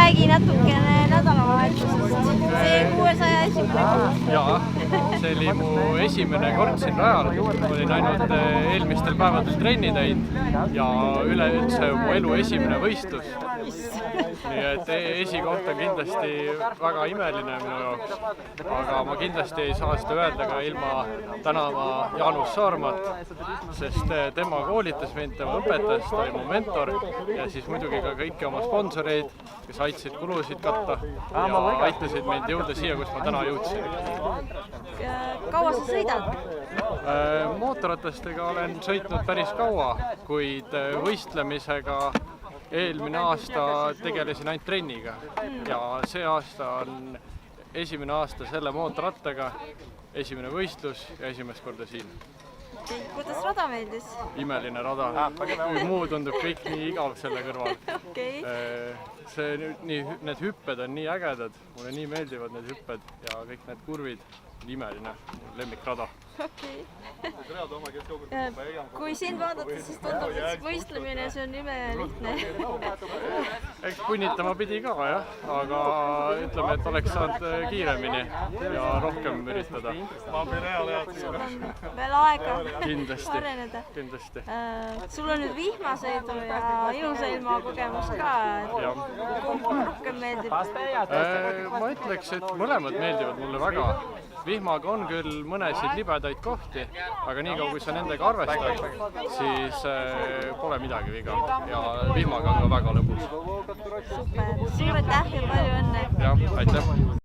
räägi natukene nädalavahetusest. See 601. kord. Jaa, see oli mu esimene kord siin rajal. Olin ainult eelmistel päevadel trenni teinud ja üleüldse mu elu esimene võistlus. Nii et esikoht on kindlasti väga imeline minu jaoks, aga ma kindlasti ei saa seda öelda ka ilma tänama Jaanus Saarmat, sest tema koolitas mind, tema õpetas, ta oli mu mentor ja siis muidugi ka kõiki oma sponsoreid, kes aitasid kulusid katta ja aitasid mind jõuda siia, kus ma täna jõudsin. Kaua sa sõidad? Mootorratastega olen sõitnud päris kaua, kuid võistlemisega eelmine aasta tegelesin ainult trenniga ja see aasta on esimene aasta selle mootorrattaga, esimene võistlus ja esimest korda siin. Kuidas rada meeldis? Imeline rada, muu tundub kõik nii igav selle kõrval. Need hüpped on nii ägedad, mulle nii meeldivad need hüpped ja kõik need kurvid, imeline lemmikrada. Kui sind vaadata, siis tundub, et võistlemine see on imelihtne. Eks punnitama pidi ka, jah, aga ütleme, et oleks saanud kiiremini ja rohkem üritada. Sul on veel aega areneda. Kindlasti. Sul on nüüd vihmasõidu ja ilusailma kogemus ka. Kumb rohkem meeldib? Ma ütleks, et mõlemad meeldivad mulle väga. Vihmaga on küll mõnesid libedaid kohti, aga nii kui sa nendega arvestad, siis pole midagi viga ja vihmaga on ka väga lõbus. Super, suur aitäh ja palju õnne! Jah, aitäh!